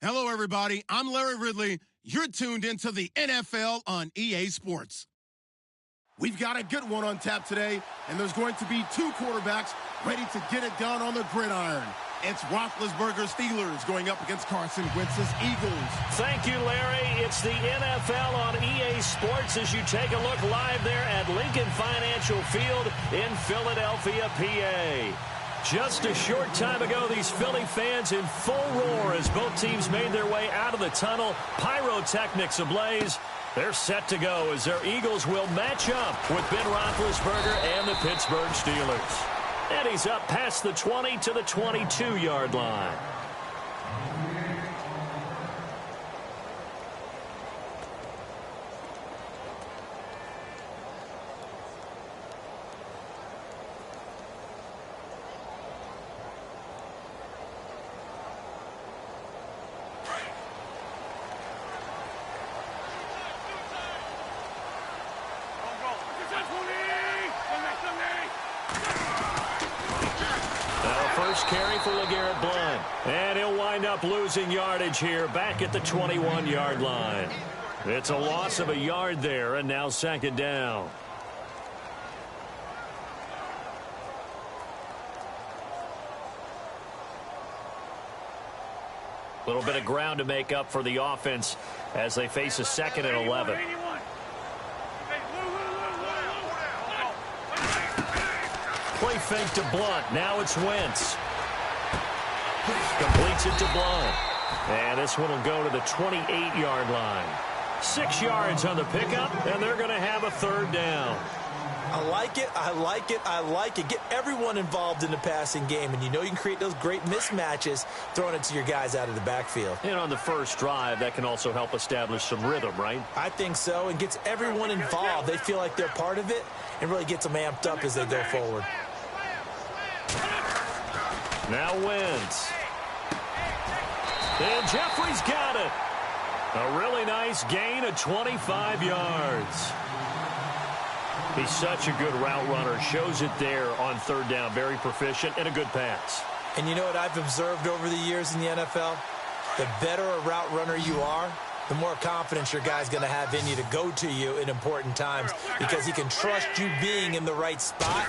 Hello, everybody. I'm Larry Ridley. You're tuned into the NFL on EA Sports. We've got a good one on tap today, and there's going to be two quarterbacks ready to get it done on the gridiron. It's Roethlisberger's Steelers going up against Carson Wentz's Eagles. Thank you, Larry. It's the NFL on EA Sports as you take a look live there at Lincoln Financial Field in Philadelphia, PA. Just a short time ago, these Philly fans in full roar as both teams made their way out of the tunnel. Pyrotechnics ablaze. They're set to go as their Eagles will match up with Ben Roethlisberger and the Pittsburgh Steelers. And he's up past the 20 to the 22-yard line. Carry for LeGarrette Blount. And he'll wind up losing yardage here back at the 21-yard line. It's a loss of a yard there, and now second down. A little bit of ground to make up for the offense as they face a 2nd and 11. Play fake to Blount. Now it's Wentz. Completes it to Blount. And this one will go to the 28-yard line. 6 yards on the pickup, and they're going to have a third down. I like it, I like it, I like it. Get everyone involved in the passing game, and you know you can create those great mismatches throwing it to your guys out of the backfield. And on the first drive, that can also help establish some rhythm, right? I think so, and gets everyone involved. They feel like they're part of it and really gets them amped up as they go forward. Now Wentz. And Jeffrey's got it. A really nice gain of 25 yards. He's such a good route runner. Shows it there on third down. Very proficient and a good pass. And you know what I've observed over the years in the NFL? The better a route runner you are, the more confidence your guy's going to have in you to go to you in important times because he can trust you being in the right spot,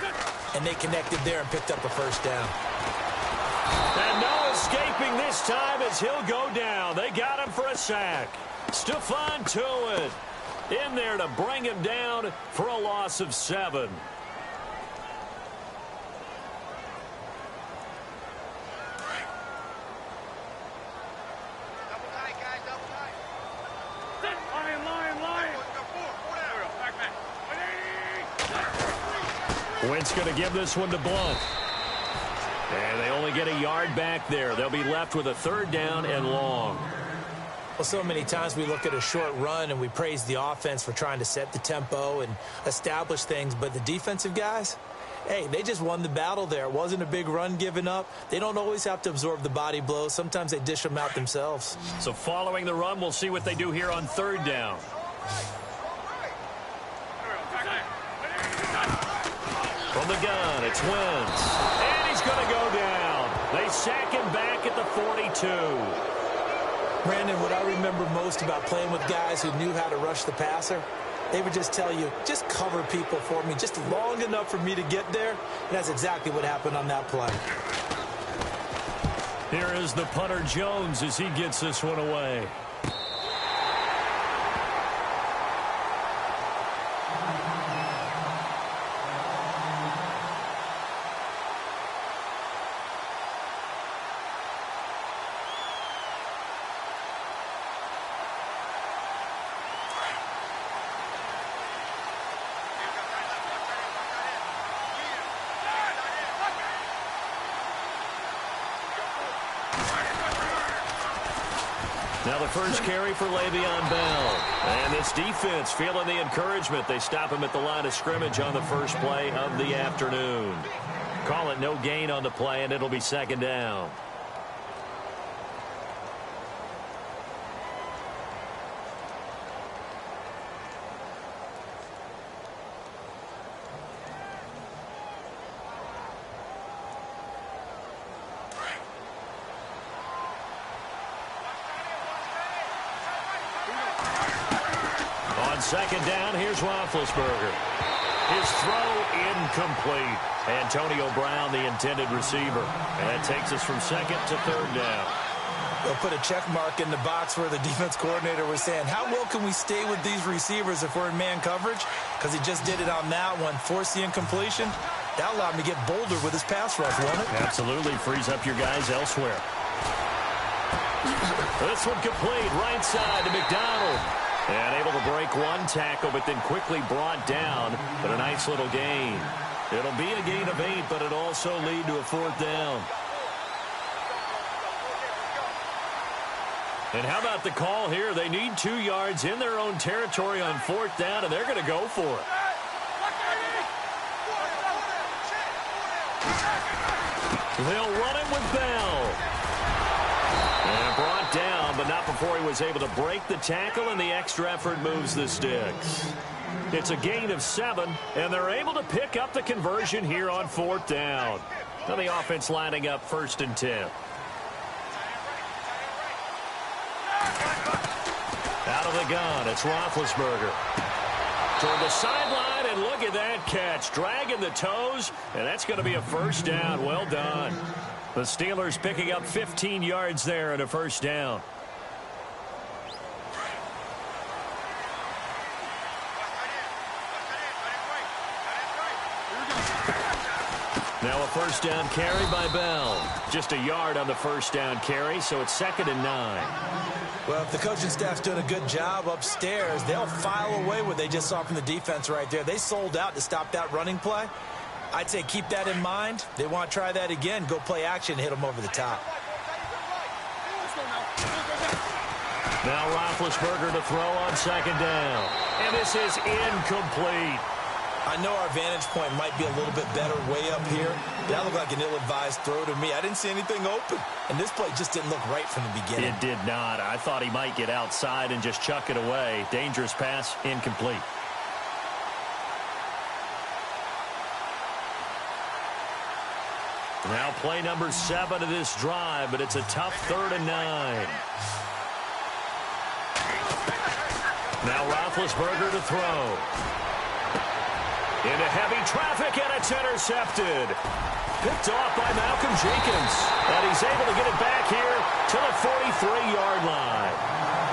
and they connected there and picked up a first down. And no escaping this time as he'll go down. They got him for a sack. Stephon Tuitt in there to bring him down for a loss of 7. Wentz going to give this one to Blount. And they only get a yard back there. They'll be left with a third down and long. Well, so many times we look at a short run and we praise the offense for trying to set the tempo and establish things. But the defensive guys, hey, they just won the battle there. It wasn't a big run given up. They don't always have to absorb the body blows. Sometimes they dish them out themselves. So following the run, we'll see what they do here on third down. From the gun, it's Wentz. And he's going to go down. They sack him back at the 42. Brandon, what I remember most about playing with guys who knew how to rush the passer, they would just tell you, just cover people for me, just long enough for me to get there. And that's exactly what happened on that play. Here is the punter Jones as he gets this one away. Now the first carry for Le'Veon Bell. And this defense feeling the encouragement. They stop him at the line of scrimmage on the first play of the afternoon. Call it no gain on the play, and it'll be second down. second down, here's Roethlisberger. His throw incomplete. Antonio Brown, the intended receiver. And that takes us from second to third down. They'll put a check mark in the box where the defense coordinator was saying, how well can we stay with these receivers if we're in man coverage? Because he just did it on that one, forced the incompletion. That allowed him to get bolder with his pass rush, won't it? Absolutely. Frees up your guys elsewhere. This one complete, right side to McDonald. And able to break one tackle, but then quickly brought down. But a nice little gain. It'll be a gain of 8, but it'll also lead to a fourth down. And how about the call here? They need 2 yards in their own territory on fourth down, and they're going to go for it. They'll run it with Bell. And brought down, but not before he was able to break the tackle, and the extra effort moves the sticks. It's a gain of 7, and they're able to pick up the conversion here on fourth down. Now the offense lining up 1st and 10. Out of the gun, it's Roethlisberger. Toward the sideline, and look at that catch. Dragging the toes, and that's going to be a first down. Well done. The Steelers picking up 15 yards there and a first down. Now a first down carry by Bell. Just a yard on the first down carry, so it's 2nd and 9. Well, if the coaching staff's doing a good job upstairs, they'll file away what they just saw from the defense right there. They sold out to stop that running play. I'd say keep that in mind. They want to try that again. Go play action, hit them over the top. Now Roethlisberger to throw on 2nd down. And this is incomplete. I know our vantage point might be a little bit better way up here. That looked like an ill-advised throw to me. I didn't see anything open. And this play just didn't look right from the beginning. It did not. I thought he might get outside and just chuck it away. Dangerous pass, incomplete. Now play number 7 of this drive, but it's a tough 3rd and 9. Now Roethlisberger to throw. Into heavy traffic, and it's intercepted. Picked off by Malcolm Jenkins. And he's able to get it back here to the 43-yard line.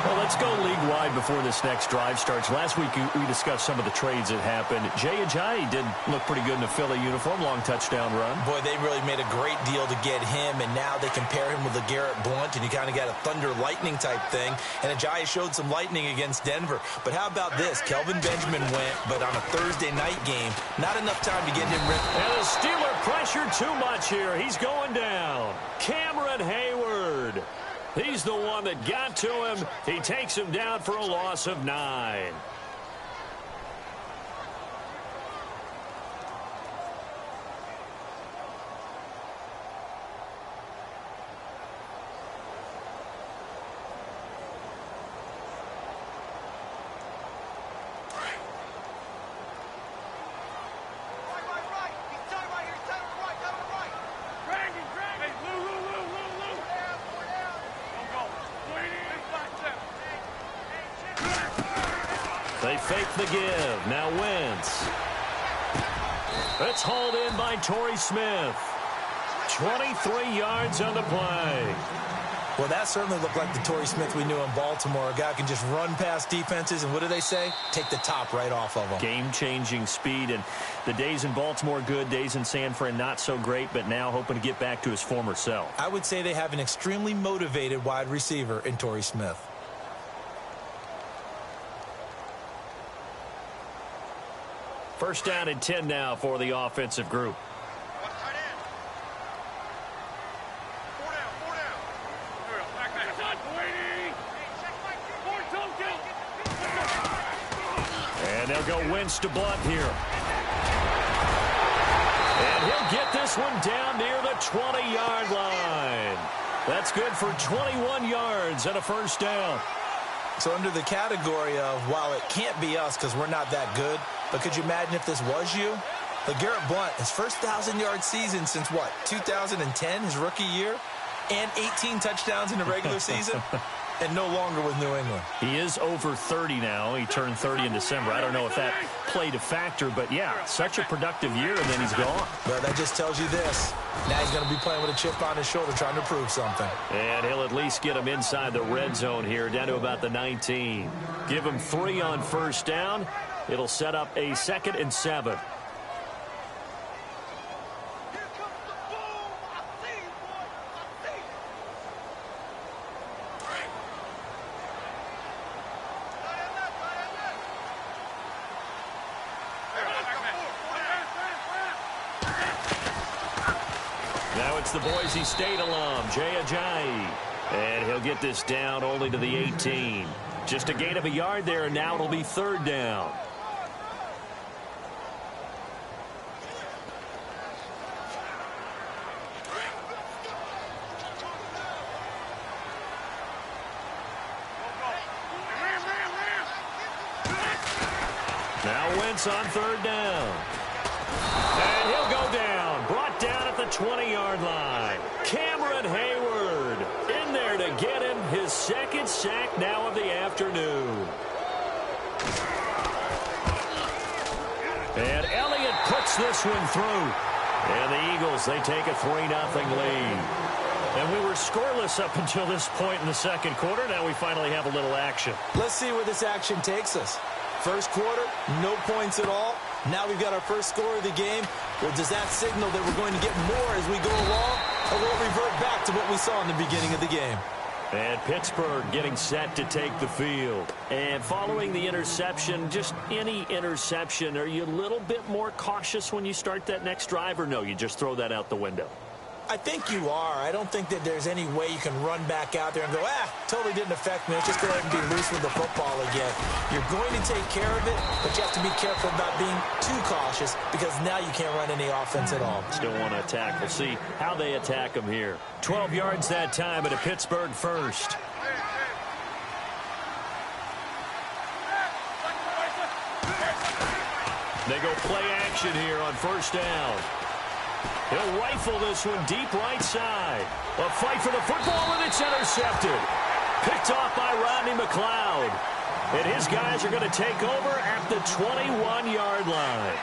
Well, let's go league-wide before this next drive starts. Last week, we discussed some of the trades that happened. Jay Ajayi did look pretty good in a Philly uniform, long touchdown run. Boy, they really made a great deal to get him, and now they compare him with LeGarrette Blount, and you kind of got a thunder-lightning type thing. And Ajayi showed some lightning against Denver. But how about this? Kelvin Benjamin went, but on a Thursday night game, not enough time to get him ripped. And the Steeler pressure too much here. He's going down. Cameron Hayward. He's the one that got to him. He takes him down for a loss of 9. They fake the give. Now Wentz. It's hauled in by Torrey Smith. 23 yards on the play. Well, that certainly looked like the Torrey Smith we knew in Baltimore. A guy can just run past defenses, and what do they say? Take the top right off of them. Game-changing speed, and the days in Baltimore good, days in San Fran not so great, but now hoping to get back to his former self. I would say they have an extremely motivated wide receiver in Torrey Smith. First down and 10 now for the offensive group. And they'll go Wentz to Blount here. And he'll get this one down near the 20-yard line. That's good for 21 yards and a first down. So under the category of, while it can't be us because we're not that good, but could you imagine if this was you? LeGarrette Blount, his first 1,000-yard season since what, 2010, his rookie year? And 18 touchdowns in the regular season? and no longer with New England. He is over 30 now. He turned 30 in December. I don't know if that played a factor, but yeah, such a productive year, and then he's gone. Well, that just tells you this. Now he's going to be playing with a chip on his shoulder trying to prove something. And he'll at least get him inside the red zone here, down to about the 19. Give him 3 on first down. It'll set up a 2nd and 7. Now it's the Boise State alum, Jay Ajayi. And he'll get this down only to the 18. Just a gain of a yard there, and now it'll be 3rd down. Now Wentz on 3rd down. And he'll go down. Brought down at the 20-yard line. Cameron Hayward in there to get him his 2nd sack now of the afternoon. And Elliott puts this one through. And the Eagles, they take a 3-0 lead. And we were scoreless up until this point in the 2nd quarter. Now we finally have a little action. Let's see where this action takes us. First quarter, no points at all. Now we've got our first score of the game. Well, does that signal that we're going to get more as we go along? Or will it revert back to what we saw in the beginning of the game? And Pittsburgh getting set to take the field. And following the interception, just any interception, are you a little bit more cautious when you start that next drive, or no, you just throw that out the window? I think you are. I don't think that there's any way you can run back out there and go, totally didn't affect me. Let's just go ahead and be loose with the football again. You're going to take care of it, but you have to be careful about being too cautious because now you can't run any offense at all. Still want to attack. We'll see how they attack them here. 12 yards that time at a Pittsburgh first. They go play action here on 1st down. He'll rifle this one deep right side. A fight for the football, and it's intercepted. Picked off by Rodney McLeod. And his guys are going to take over at the 21-yard line.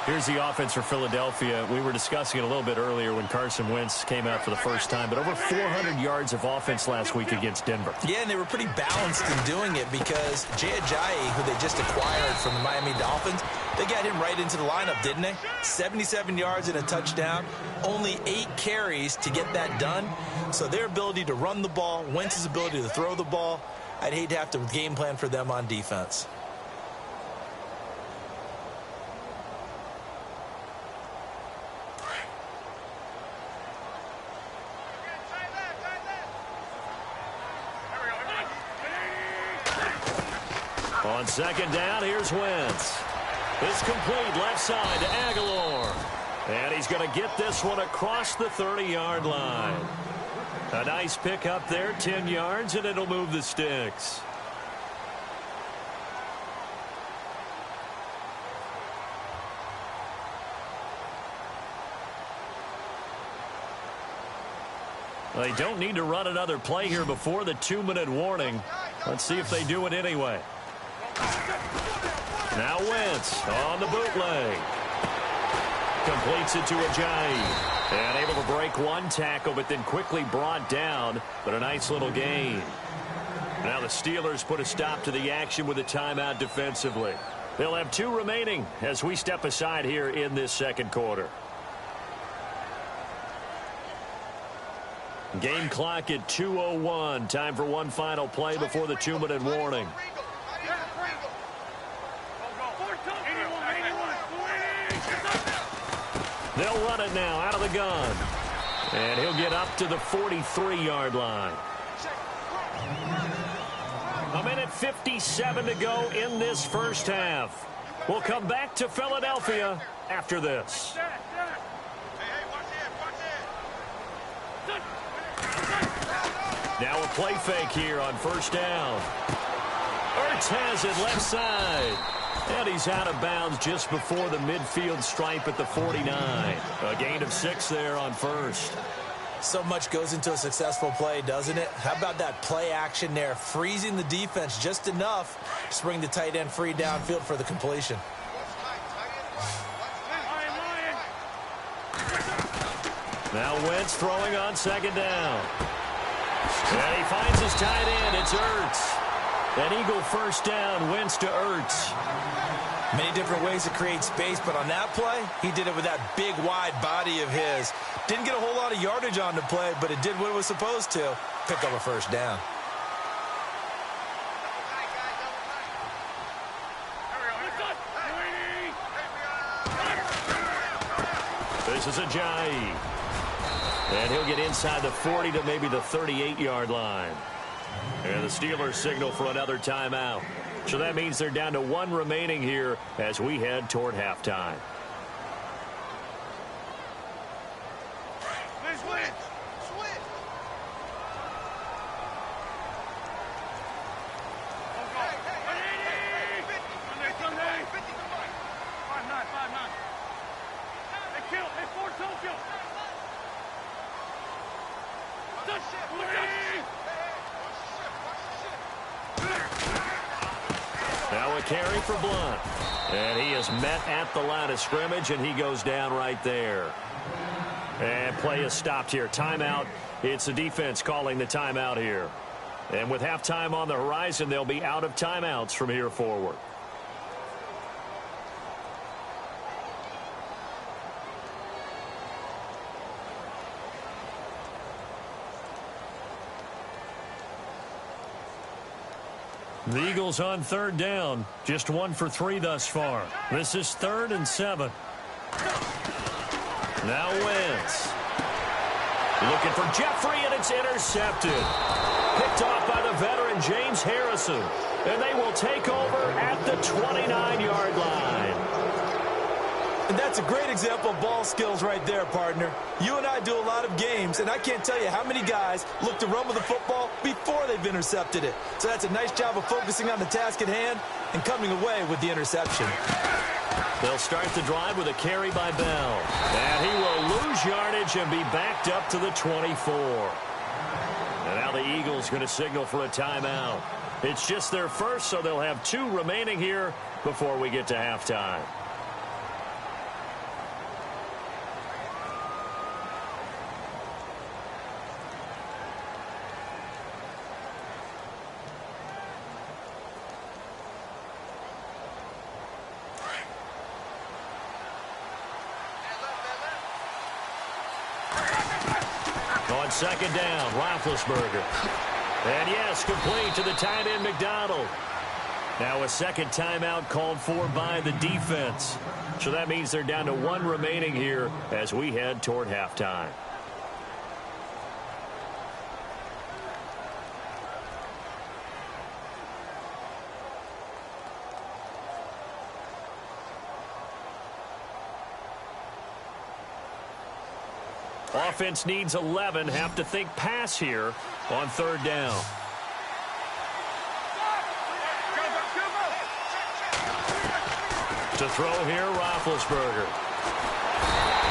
Here's the offense for Philadelphia. We were discussing it a little bit earlier when Carson Wentz came out for the first time, but over 400 yards of offense last week against Denver. Yeah, and they were pretty balanced in doing it because Jay Ajayi, who they just acquired from the Miami Dolphins, they got him right into the lineup, didn't they? 77 yards and a touchdown, only 8 carries to get that done. So their ability to run the ball, Wentz's ability to throw the ball, I'd hate to have to game plan for them on defense. On 2nd down, here's Wentz. It's complete left side to Aguilar. And he's going to get this one across the 30-yard line. A nice pick up there, 10 yards, and it'll move the sticks. They don't need to run another play here before the 2-minute warning. Let's see if they do it anyway. Now Wentz on the bootleg. Completes it to Ajayi. And able to break one tackle, but then quickly brought down. But a nice little gain. Now the Steelers put a stop to the action with a timeout defensively. They'll have 2 remaining as we step aside here in this 2nd quarter. Game clock at 2:01. Time for one final play before the 2-minute warning. They'll run it now out of the gun. And he'll get up to the 43-yard line. 1:57 to go in this first half. We'll come back to Philadelphia after this. Now a play fake here on 1st down. Ertz has it left side. And he's out of bounds just before the midfield stripe at the 49. A gain of 6 there on 1st. So much goes into a successful play, doesn't it? How about that play action there, freezing the defense just enough to bring the tight end free downfield for the completion. Now Wentz throwing on second down. And he finds his tight end. It's Ertz. An Eagle first down, Wentz to Ertz. Many different ways to create space, but on that play, he did it with that big, wide body of his. Didn't get a whole lot of yardage on the play, but it did what it was supposed to. Pick up a first down. This is Ajayi. And he'll get inside the 40 to maybe the 38-yard line. And the Steelers signal for another timeout. So that means they're down to one remaining here as we head toward halftime. Now a carry for Blunt. And he is met at the line of scrimmage, and he goes down right there. And play is stopped here. Timeout. It's the defense calling the timeout here. And with halftime on the horizon, they'll be out of timeouts from here forward. The Eagles on third down. Just 1 for 3 thus far. This is 3rd and 7. Now Wentz. Looking for Jeffrey, and it's intercepted. Picked off by the veteran James Harrison. And they will take over at the 29-yard line. And that's a great example of ball skills right there, partner. You and I do a lot of games, and I can't tell you how many guys look to run with the football before they've intercepted it. So that's a nice job of focusing on the task at hand and coming away with the interception. They'll start the drive with a carry by Bell. And he will lose yardage and be backed up to the 24. And now the Eagles going to signal for a timeout. It's just their first, so they'll have 2 remaining here before we get to halftime. On second down, Roethlisberger. And yes, complete to the tight end, McDonald. Now a second timeout called for by the defense. So that means they're down to 1 remaining here as we head toward halftime. Offense needs 11. Have to think pass here on third down. To throw here, Roethlisberger.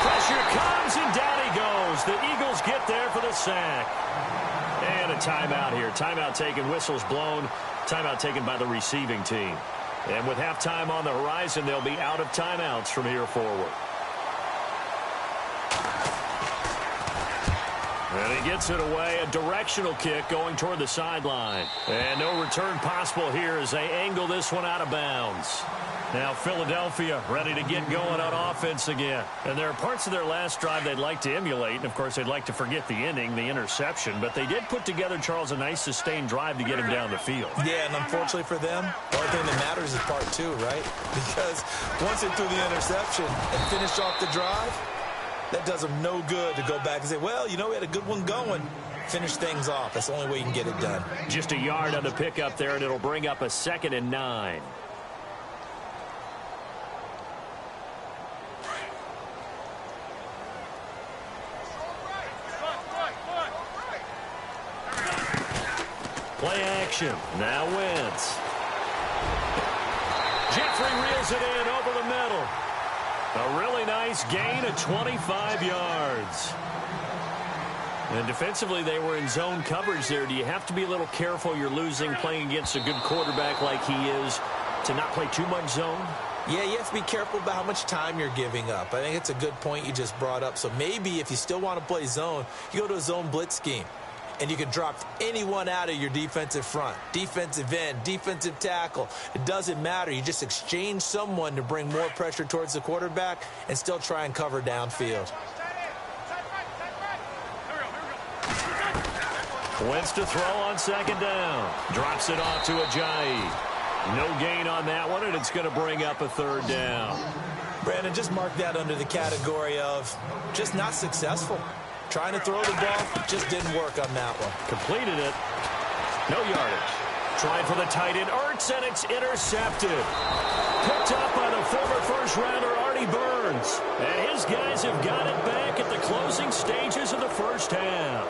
Pressure comes, and down he goes. The Eagles get there for the sack. And a timeout here. Timeout taken, whistles blown. Timeout taken by the receiving team. And with halftime on the horizon, they'll be out of timeouts from here forward. And he gets it away. A directional kick going toward the sideline. And no return possible here as they angle this one out of bounds. Now Philadelphia ready to get going on offense again. And there are parts of their last drive they'd like to emulate. And, of course, they'd like to forget the inning, the interception. But they did put together, Charles, a nice sustained drive to get him down the field. Yeah, and unfortunately for them, the only thing that matters is part 2, right? Because once they threw the interception and finished off the drive, that does them no good to go back and say, well, you know, we had a good one going. Finish things off. That's the only way you can get it done. Just a yard on the pickup there, and it'll bring up a 2nd and 9. Play action. Now Wentz. Jeffrey reels it in over the middle. A really nice gain of 25 yards. And defensively, they were in zone coverage there. Do you have to be a little careful you're losing playing against a good quarterback like he is to not play too much zone? Yeah, you have to be careful about how much time you're giving up. I think it's a good point you just brought up. So maybe if you still want to play zone, you go to a zone blitz scheme. And you can drop anyone out of your defensive front, defensive end, defensive tackle. It doesn't matter. You just exchange someone to bring more pressure towards the quarterback and still try and cover downfield. Wentz to throw on second down. Drops it off to Ajayi. No gain on that one, and it's going to bring up a third down. Brandon, just mark that under the category of just not successful. Trying to throw the ball, just didn't work on that one. Completed it. No yardage. Trying for the tight end, Ertz, and it's intercepted. Picked up by the former first-rounder, Artie Burns. And his guys have got it back at the closing stages of the first half.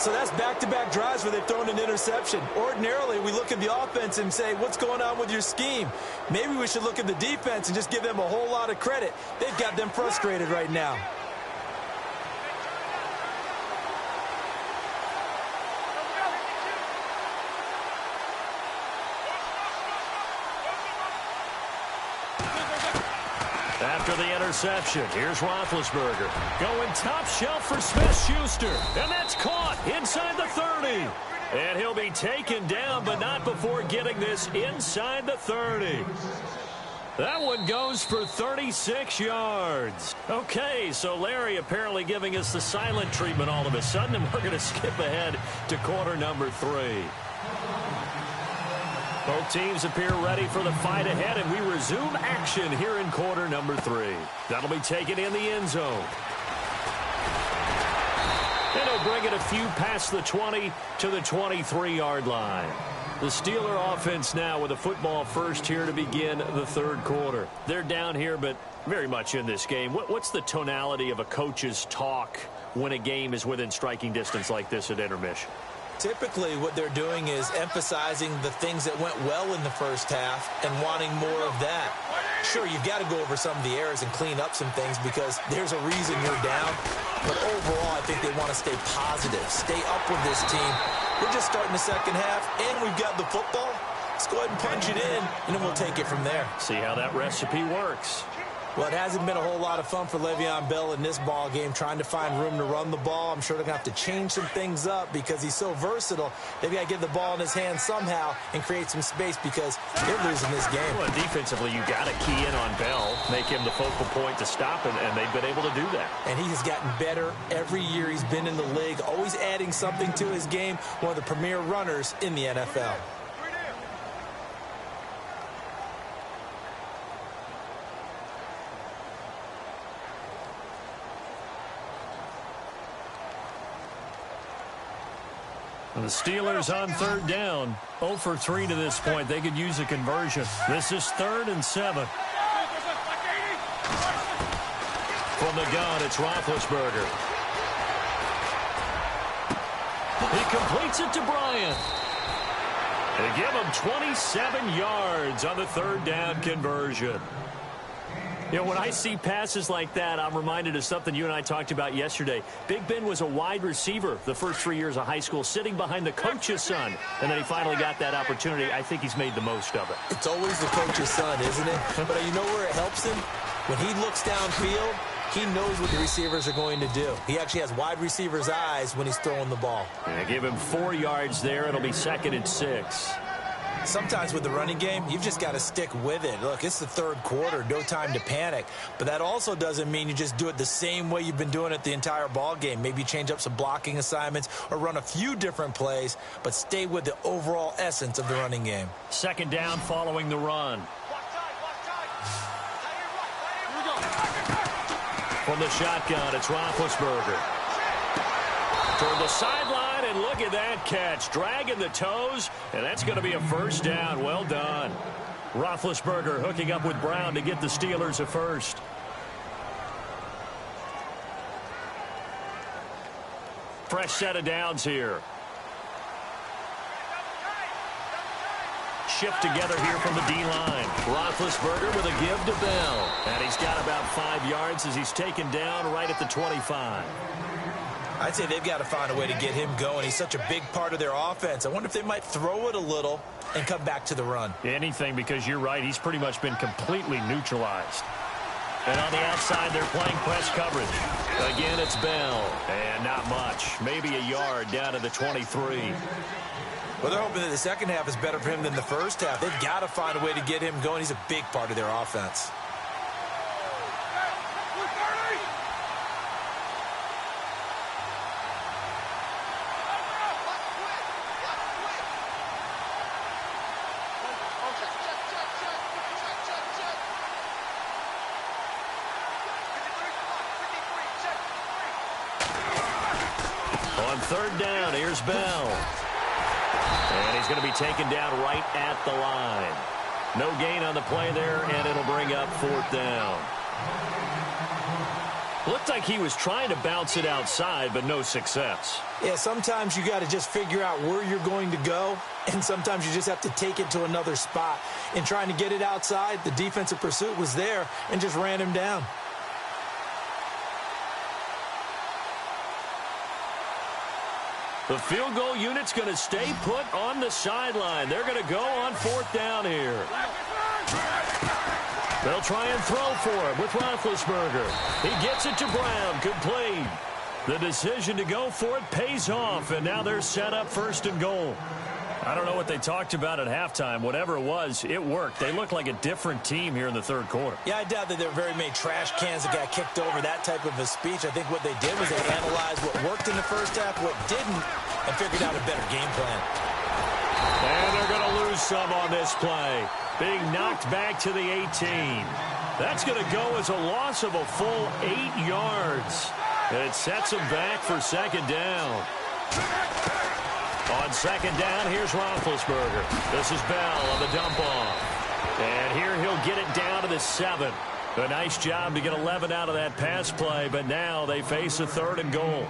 So that's back-to-back drives where they've thrown an interception. Ordinarily, we look at the offense and say, what's going on with your scheme? Maybe we should look at the defense and just give them a whole lot of credit. They've got them frustrated right now. After the interception, here's Roethlisberger. Going top shelf for Smith-Schuster. And that's caught inside the 30. And he'll be taken down, but not before getting this inside the 30. That one goes for 36 yards. Okay, so Larry apparently giving us the silent treatment all of a sudden, and we're going to skip ahead to quarter number 3. Both teams appear ready for the fight ahead, and we resume action here in quarter number 3. That'll be taken in the end zone. And he'll bring it a few past the 20 to the 23-yard line. The Steeler offense now with a football first here to begin the third quarter. They're down here, but very much in this game. What's the tonality of a coach's talk when a game is within striking distance like this at intermission? Typically, what they're doing is emphasizing the things that went well in the first half and wanting more of that. Sure, you've got to go over some of the errors and clean up some things because there's a reason you're down. But overall, I think they want to stay positive, stay up with this team. We're just starting the second half, and we've got the football. Let's go ahead and punch it in, and then we'll take it from there. See how that recipe works. Well, it hasn't been a whole lot of fun for Le'Veon Bell in this ball game, trying to find room to run the ball. I'm sure they're going to have to change some things up because he's so versatile. They've got to get the ball in his hands somehow and create some space because they're losing this game. Well, defensively, you got to key in on Bell, make him the focal point to stop him, and they've been able to do that. And he has gotten better every year he's been in the league, always adding something to his game, one of the premier runners in the NFL. The Steelers on third down, 0 for 3 to this point. They could use a conversion. This is 3rd and 7. From the gun, it's Roethlisberger. He completes it to Bryant. They give him 27 yards on the third down conversion. You know, when I see passes like that, I'm reminded of something you and I talked about yesterday. Big Ben was a wide receiver the first 3 years of high school, sitting behind the coach's son. And then he finally got that opportunity. I think he's made the most of it. It's always the coach's son, isn't it? But you know where it helps him? When he looks downfield, he knows what the receivers are going to do. He actually has wide receivers' eyes when he's throwing the ball. And they give him 4 yards there. It'll be 2nd and 6. Sometimes with the running game, you've just got to stick with it. Look, it's the third quarter, no time to panic. But that also doesn't mean you just do it the same way you've been doing it the entire ball game. Maybe change up some blocking assignments or run a few different plays, but stay with the overall essence of the running game. 2nd down following the run. From the shotgun, it's Roethlisberger. Toward the sideline, and look at that catch. Dragging the toes, and that's going to be a first down. Well done. Roethlisberger hooking up with Brown to get the Steelers a first. Fresh set of downs here. Shift together here from the D-line. Roethlisberger with a give to Bell. And he's got about 5 yards as he's taken down right at the 25. I'd say they've got to find a way to get him going. He's such a big part of their offense. I wonder if they might throw it a little and come back to the run. Anything, because you're right. He's pretty much been completely neutralized. And on the outside, they're playing press coverage. Again, it's Bell. And not much. Maybe a yard down to the 23. Well, they're hoping that the second half is better for him than the first half. They've got to find a way to get him going. He's a big part of their offense. On third down, here's Bell. And he's going to be taken down right at the line. No gain on the play there, and it'll bring up fourth down. Looked like he was trying to bounce it outside, but no success. Yeah, sometimes you got to just figure out where you're going to go, and sometimes you just have to take it to another spot. In trying to get it outside, the defensive pursuit was there and just ran him down. The field goal unit's going to stay put on the sideline. They're going to go on fourth down here. They'll try and throw for him with Roethlisberger. He gets it to Brown, complete. The decision to go for it pays off, and now they're set up first and goal. I don't know what they talked about at halftime. Whatever it was, it worked. They look like a different team here in the third quarter. Yeah, I doubt that there were very many trash cans that got kicked over, that type of a speech. I think what they did was they analyzed what worked in the first half, what didn't, and figured out a better game plan. And they're going to lose some on this play. Being knocked back to the 18. That's going to go as a loss of a full 8 yards. And it sets them back for second down. On second down, here's Roethlisberger. This is Bell on the dump-off. And here he'll get it down to the 7. A nice job to get 11 out of that pass play, but now they face a third and goal.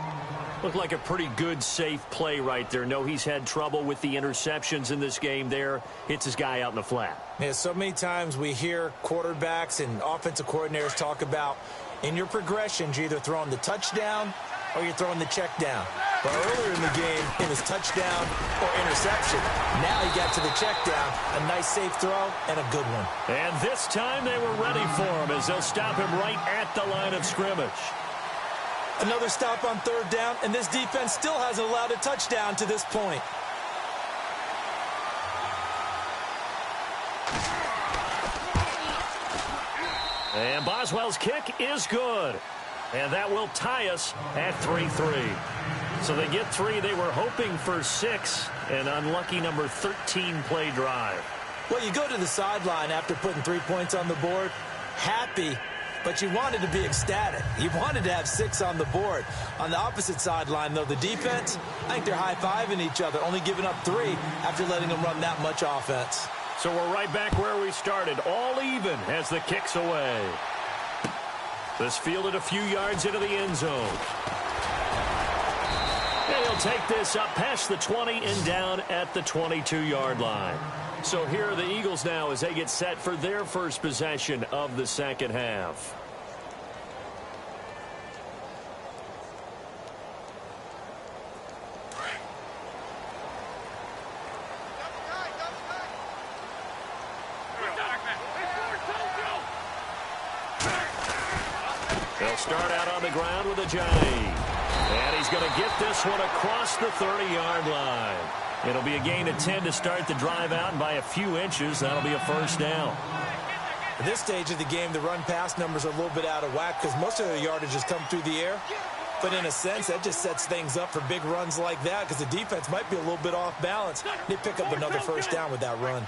Looked like a pretty good, safe play right there. No, he's had trouble with the interceptions in this game there. Hits his guy out in the flat. Yeah, so many times we hear quarterbacks and offensive coordinators talk about in your progressions, you're either throwing the touchdown or you're throwing the check down. But earlier in the game, it was touchdown or interception. Now he got to the check down, a nice safe throw, and a good one. And this time they were ready for him as they'll stop him right at the line of scrimmage. Another stop on third down, and this defense still hasn't allowed a touchdown to this point. And Boswell's kick is good. And that will tie us at 3-3. So they get 3. They were hoping for 6. An unlucky number 13 play drive. Well, you go to the sideline after putting 3 points on the board, happy, but you wanted to be ecstatic. You wanted to have 6 on the board. On the opposite sideline, though, the defense, I think they're high-fiving each other, only giving up 3 after letting them run that much offense. So we're right back where we started, all even as the kick's away. This fielded a few yards into the end zone. And he'll take this up past the 20 and down at the 22-yard line. So here are the Eagles now as they get set for their first possession of the second half. They'll start out on the ground with a J. And he's going to get this one across the 30-yard line. It'll be a gain of 10 to start the drive out, and by a few inches, that'll be a first down. At this stage of the game, the run-pass numbers are a little bit out of whack because most of the yardage has come through the air. But in a sense, that just sets things up for big runs like that because the defense might be a little bit off balance. They pick up another first down with that run.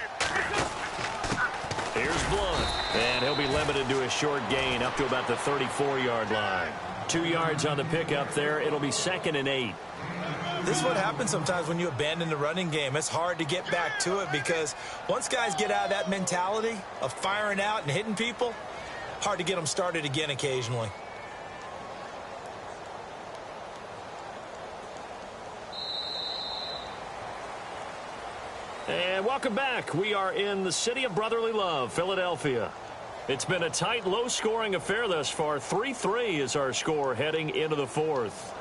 Here's Blunt, and he'll be limited to a short gain up to about the 34-yard line. 2 yards on the pickup there. It'll be 2nd and 8. This is what happens sometimes when you abandon the running game. It's hard to get back to it because once guys get out of that mentality of firing out and hitting people, hard to get them started again occasionally. And welcome back. We are in the city of brotherly love, Philadelphia. It's been a tight, low-scoring affair thus far. 3-3 is our score heading into the fourth.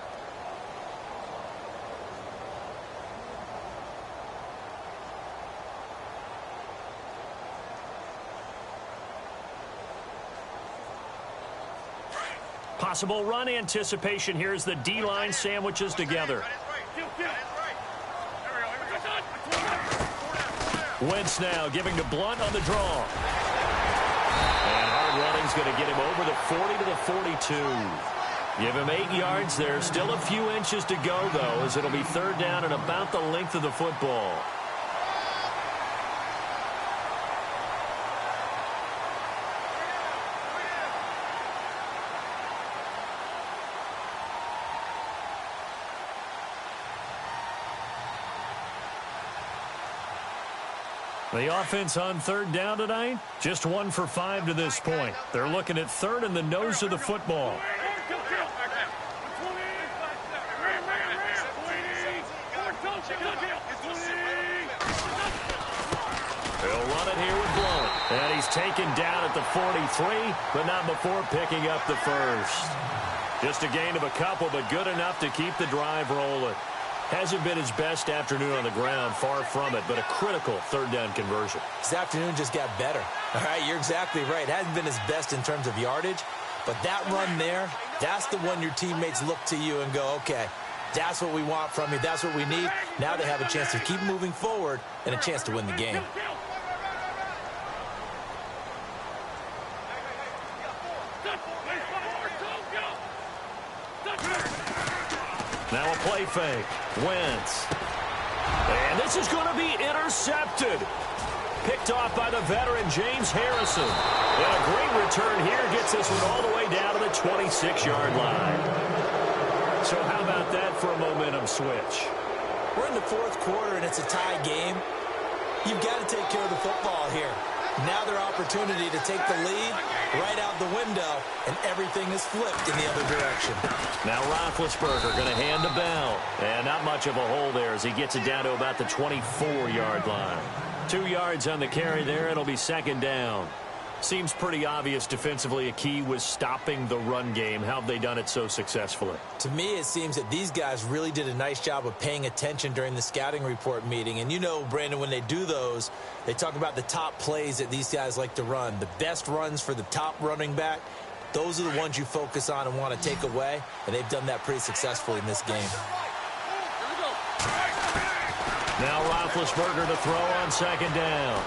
possible run anticipation here as the D-line sandwiches together. Wentz now giving to Blunt on the draw. And hard running's going to get him over the 40 to the 42. Give him 8 yards there. Still a few inches to go, though, as it'll be third down and about the length of the football. The offense on third down tonight, just 1 for 5 to this point. They're looking at third and the nose of the football. He'll run it here with Blunt. And he's taken down at the 43, but not before picking up the first. Just a gain of a couple, but good enough to keep the drive rolling. Hasn't been his best afternoon on the ground, far from it, but a critical third down conversion. This afternoon just got better. All right, you're exactly right. Hasn't been his best in terms of yardage, but that run there, that's the one your teammates look to you and go, okay, that's what we want from you. That's what we need. Now they have a chance to keep moving forward and a chance to win the game. Now a play fake. Wentz. And this is going to be intercepted. Picked off by the veteran James Harrison. And a great return here gets this one all the way down to the 26-yard line. So how about that for a momentum switch? We're in the fourth quarter, and it's a tie game. You've got to take care of the football here. Now their opportunity to take the lead right out the window, and everything is flipped in the other direction. Now Roethlisberger going to hand to Bell. And not much of a hole there as he gets it down to about the 24-yard line. 2 yards on the carry there. It'll be second down. Seems pretty obvious defensively a key was stopping the run game. How have they done it so successfully? To me, it seems that these guys really did a nice job of paying attention during the scouting report meeting. And you know, Brandon, when they do those, they talk about the top plays that these guys like to run. The best runs for the top running back, those are the ones you focus on and want to take away. And they've done that pretty successfully in this game. Now Roethlisberger to throw on second down.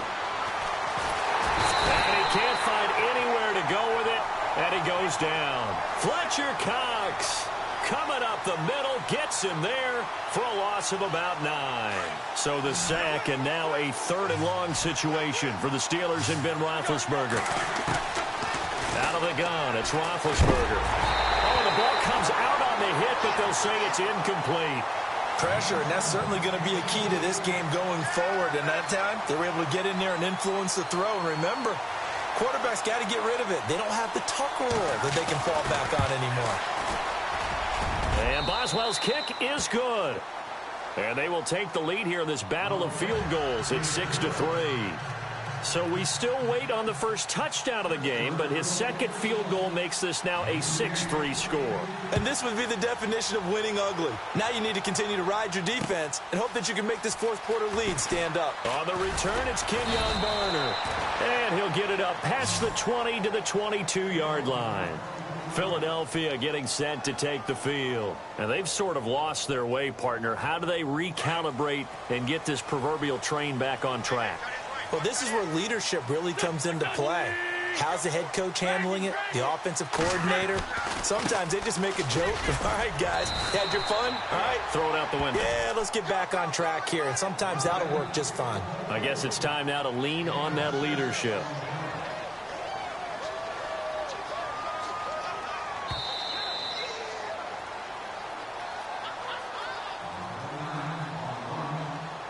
And he can't find anywhere to go with it, and he goes down. Fletcher Cox coming up the middle, gets him there for a loss of about 9. So the sack, and now a third and long situation for the Steelers and Ben Roethlisberger. Out of the gun, it's Roethlisberger. Oh, the ball comes out on the hit, but they'll say it's incomplete. Pressure, and that's certainly going to be a key to this game going forward. And that time, they were able to get in there and influence the throw. And remember, quarterbacks got to get rid of it. They don't have the tuck rule that they can fall back on anymore. And Boswell's kick is good. And they will take the lead here in this battle of field goals. It's 6-3. So we still wait on the first touchdown of the game, but his second field goal makes this now a 6-3 score. And this would be the definition of winning ugly. Now you need to continue to ride your defense and hope that you can make this fourth quarter lead stand up. On the return, it's Kenyon Barner. And he'll get it up past the 20 to the 22-yard line. Philadelphia getting set to take the field. And they've sort of lost their way, partner. How do they recalibrate and get this proverbial train back on track? Well, this is where leadership really comes into play. How's the head coach handling it? The offensive coordinator? Sometimes they just make a joke. All right, guys, had your fun? All right. Throw it out the window. Yeah, let's get back on track here. And sometimes that'll work just fine. I guess it's time now to lean on that leadership.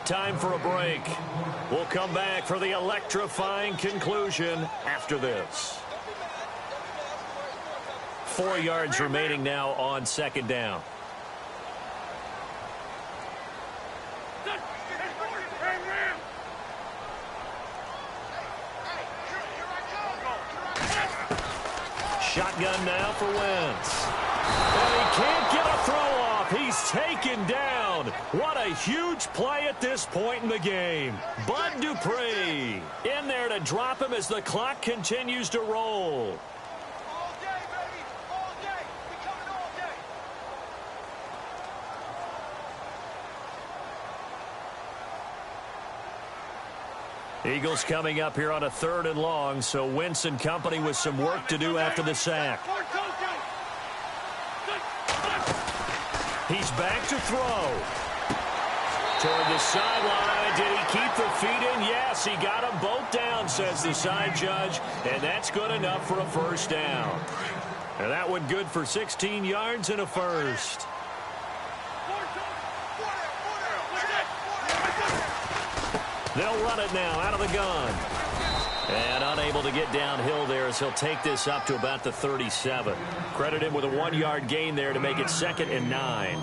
Time for a break. We'll come back for the electrifying conclusion after this. 4 yards remaining now on second down. Shotgun now for Wentz. And he can't get a throw off. He's taken down. What a huge play at this point in the game. Bud Dupree in there to drop him as the clock continues to roll. Eagles coming up here on a 3rd and long, so Wentz and company with some work to do after the sack. He's back to throw. Toward the sideline. Did he keep the feet in? Yes, he got them both down, says the side judge, and that's good enough for a first down. And that one good for 16 yards and a first. They'll run it now out of the gun. And unable to get downhill there as he'll take this up to about the 37. Credit him with a 1-yard gain there to make it 2nd and 9.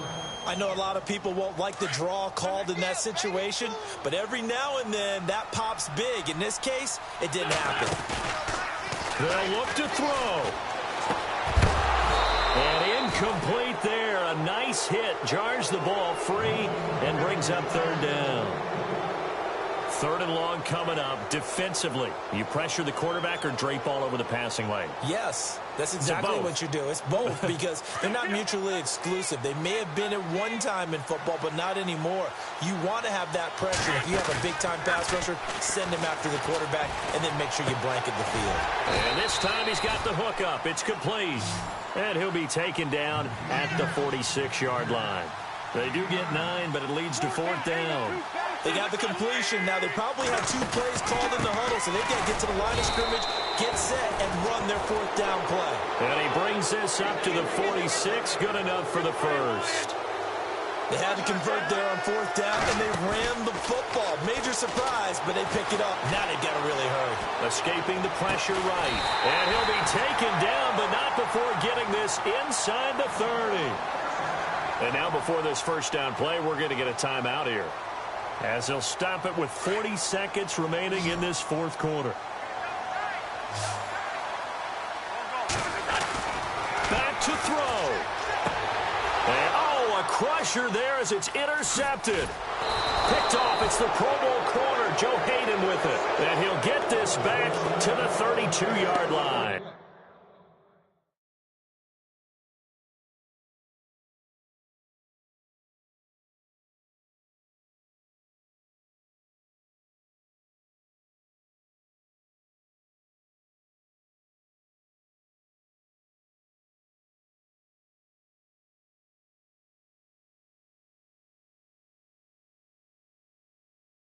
I know a lot of people won't like the draw called in that situation, but every now and then that pops big. In this case, it didn't happen. They'll look to throw. And incomplete there. A nice hit. Jars the ball free and brings up 3rd down. 3rd and long coming up. Defensively, you pressure the quarterback or drape all over the passing lane? Yes, that's exactly what you do. It's both because they're not mutually exclusive. They may have been at one time in football, but not anymore. You want to have that pressure. If you have a big-time pass rusher, send him after the quarterback and then make sure you blanket the field. And this time he's got the hook up. It's complete. And he'll be taken down at the 46-yard line. They do get 9, but it leads to 4th down. They got the completion. Now, they probably had 2 plays called in the huddle, so they've got to get to the line of scrimmage, get set, and run their 4th down play. And he brings this up to the 46. Good enough for the first. They had to convert there on 4th down, and they ran the football. Major surprise, but they pick it up. Now they've got to really hurry. Escaping the pressure right. And he'll be taken down, but not before getting this inside the 30. And now before this first down play, we're going to get a timeout here, as they'll stop it with 40 seconds remaining in this 4th quarter. Back to throw. And, a crusher there as it's intercepted. Picked off. It's the Pro Bowl corner, Joe Hayden with it. And he'll get this back to the 32-yard line.